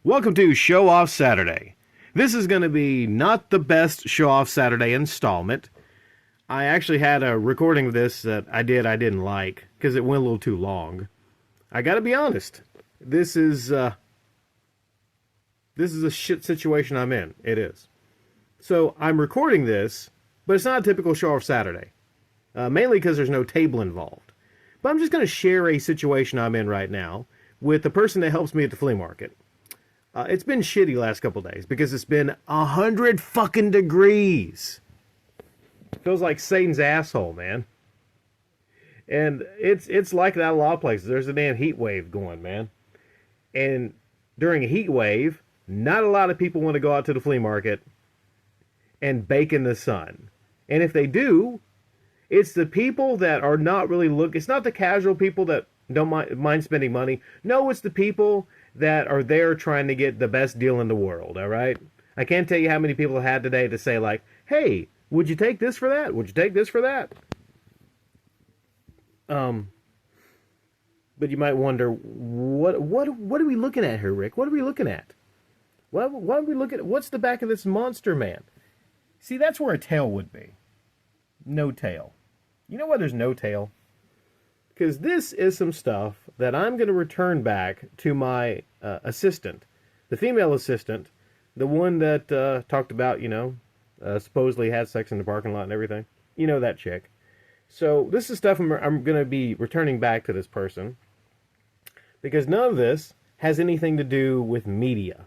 Welcome to Show Off Saturday. This is going to be not the best Show Off Saturday installment. I actually had a recording of this that I didn't like because it went a little too long. I got to be honest. This is a shit situation I'm in. It is. So I'm recording this, but it's not a typical Show Off Saturday. Mainly because there's no table involved. But I'm just going to share a situation I'm in right now with the person that helps me at the flea market. It's been shitty last couple days because it's been 100 fucking degrees. Feels like Satan's asshole, man. And it's like that a lot of places. There's a damn heat wave going, man. And during a heat wave, not a lot of people want to go out to the flea market and bake in the sun. And if they do, it's the people that are not really it's not the casual people that don't mind spending money. No, it's the people that are there trying to get the best deal in the world, all right? I can't tell you how many people I had today to say, like, hey, would you take this for that? Would you take this for that? But you might wonder, what are we looking at here, Rick? What are we looking at? What are we looking at? What's the back of this monster man? See, that's where a tail would be. No tail. You know why there's no tail? Because this is some stuff that I'm going to return back to my assistant, the female assistant, the one that talked about, supposedly had sex in the parking lot and everything. You know that chick. So this is stuff I'm going to be returning back to this person because none of this has anything to do with media.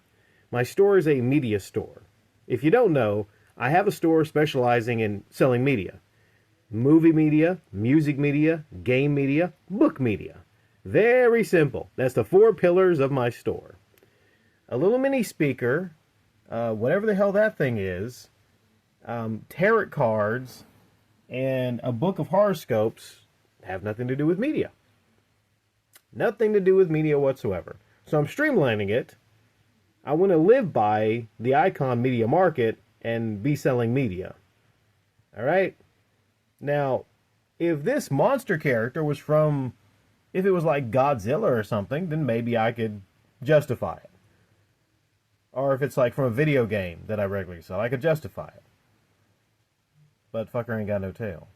My store is a media store. If you don't know, I have a store specializing in selling media. Movie media, music media, game media, book media. Very simple. That's the 4 pillars of my store. A little mini speaker, whatever the hell that thing is, tarot cards, and a book of horoscopes have nothing to do with media. Nothing to do with media whatsoever. So I'm streamlining it. I want to live by the Icon Media Market and be selling media. All right? Now, if this monster character was if it was like Godzilla or something, then maybe I could justify it. Or if it's like from a video game that I regularly sell, I could justify it. But fucker ain't got no tail.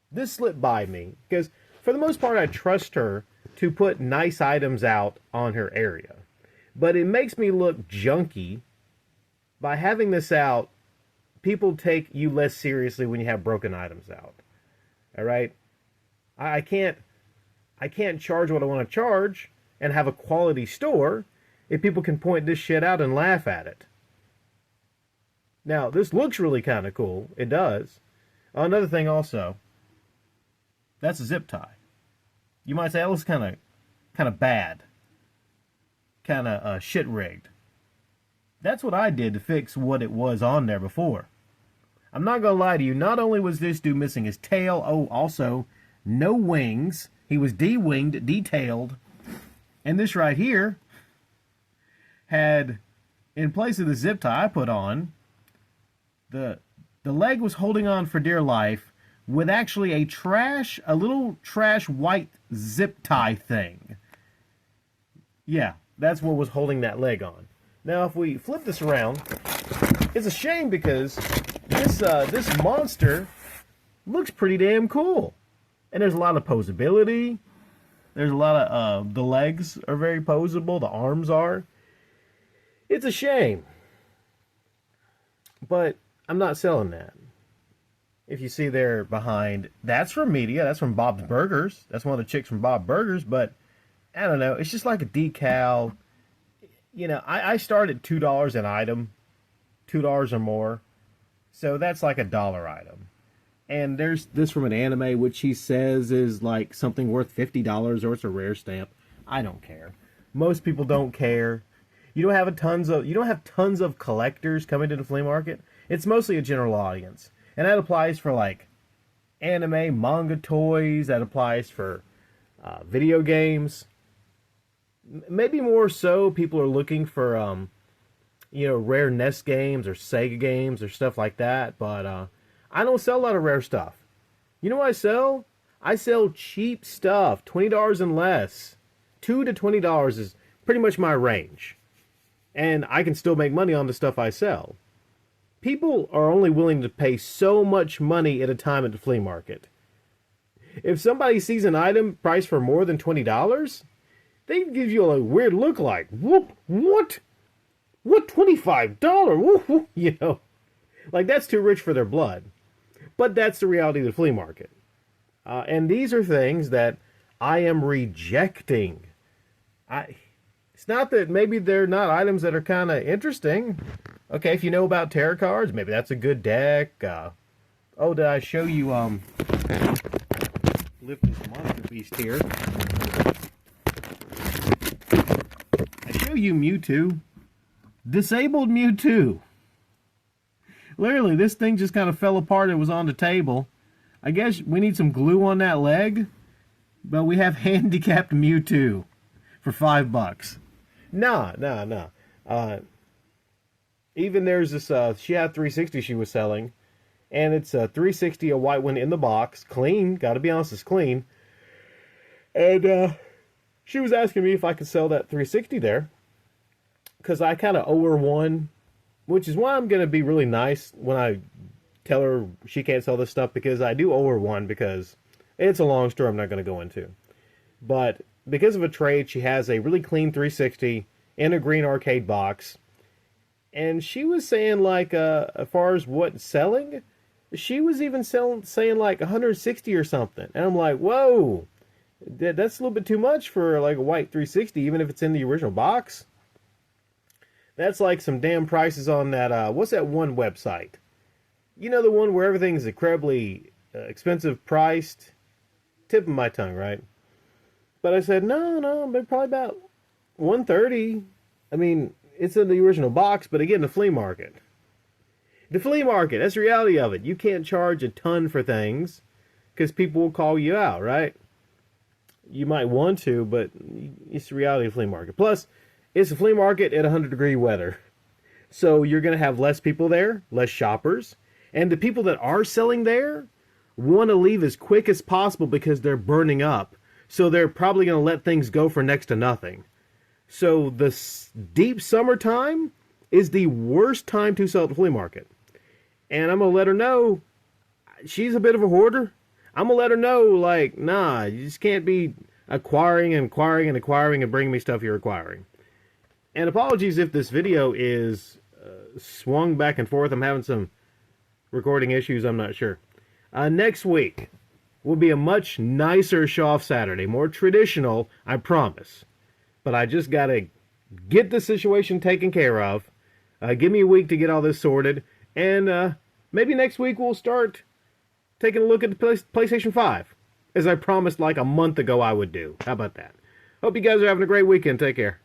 This slipped by me, because for the most part I trust her to put nice items out on her area. But it makes me look junky by having this out. People take you less seriously when you have broken items out. All right? I can't charge what I want to charge and have a quality store if people can point this shit out and laugh at it. Now, this looks really kind of cool. It does. Another thing also, that's a zip tie. You might say that looks kind of bad. Kind of shit rigged. That's what I did to fix what it was on there before. I'm not going to lie to you. Not only was this dude missing his tail, also no wings. He was de-winged, detailed. And this right here had, in place of the zip tie I put on, the leg was holding on for dear life with actually a little trash white zip tie thing. Yeah, that's what was holding that leg on. Now, if we flip this around, it's a shame because this monster looks pretty damn cool. And there's a lot of posability. There's a lot of, the legs are very posable. The arms are. It's a shame. But I'm not selling that. If you see there behind, that's from media. That's from Bob's Burgers. That's one of the chicks from Bob's Burgers. But, I don't know. It's just like a decal. I start at $2 an item, $2 or more. So that's like $1 item. And there's this from an anime, which he says is like something worth $50 or it's a rare stamp. I don't care. Most people don't care. You don't have tons of collectors coming to the flea market. It's mostly a general audience. And that applies for like anime, manga toys. That applies for video games. Maybe more so, people are looking for, rare NES games or Sega games or stuff like that. But I don't sell a lot of rare stuff. You know what I sell? I sell cheap stuff, $20 and less. $2 to $20 is pretty much my range. and I can still make money on the stuff I sell. People are only willing to pay so much money at a time at the flea market. If somebody sees an item priced for more than $20, they give you a weird look like, whoop, what? What, $25? Whoop, whoop, you know, like that's too rich for their blood. But that's the reality of the flea market. And these are things that I am rejecting. It's not that maybe they're not items that are kind of interesting. Okay, if you know about tarot cards, maybe that's a good deck. Did I show you, lift this monster beast here. I show you Mewtwo. Disabled Mewtwo. Literally, this thing just kind of fell apart. It was on the table. I guess we need some glue on that leg. But we have handicapped Mewtwo for $5. Nah. Even there's this Shiat 360 she was selling. And it's a 360, a white one in the box. Clean. Gotta be honest, it's clean. And she was asking me if I could sell that 360 there. Because I kind of owe her one. Which is why I'm going to be really nice when I tell her she can't sell this stuff. Because I do owe her one. Because it's a long story I'm not going to go into. But because of a trade, she has a really clean 360 in a green arcade box. And she was saying, like, as far as what's selling, she was even saying like 160 or something. And I'm like, whoa, that's a little bit too much for like a white 360, even if it's in the original box. That's like some damn prices on that, what's that one website? You know, the one where everything's incredibly expensive priced? Tip of my tongue, right? But I said, no, but probably about 130. I mean, it's in the original box, but again, the flea market. The flea market, that's the reality of it. You can't charge a ton for things because people will call you out, right? You might want to, but it's the reality of the flea market. Plus, it's a flea market at 100-degree weather. So you're going to have less people there, less shoppers. And the people that are selling there want to leave as quick as possible because they're burning up. So they're probably going to let things go for next to nothing. So the deep summertime is the worst time to sell at the flea market. And I'm going to let her know she's a bit of a hoarder. I'm going to let her know, like, nah, you just can't be acquiring and bringing me stuff you're acquiring. And apologies if this video is swung back and forth. I'm having some recording issues. I'm not sure. Next week will be a much nicer Show Off Saturday. More traditional, I promise. But I just got to get the situation taken care of. Give me a week to get all this sorted. And maybe next week we'll start taking a look at the PlayStation 5. As I promised like a month ago I would do. How about that? Hope you guys are having a great weekend. Take care.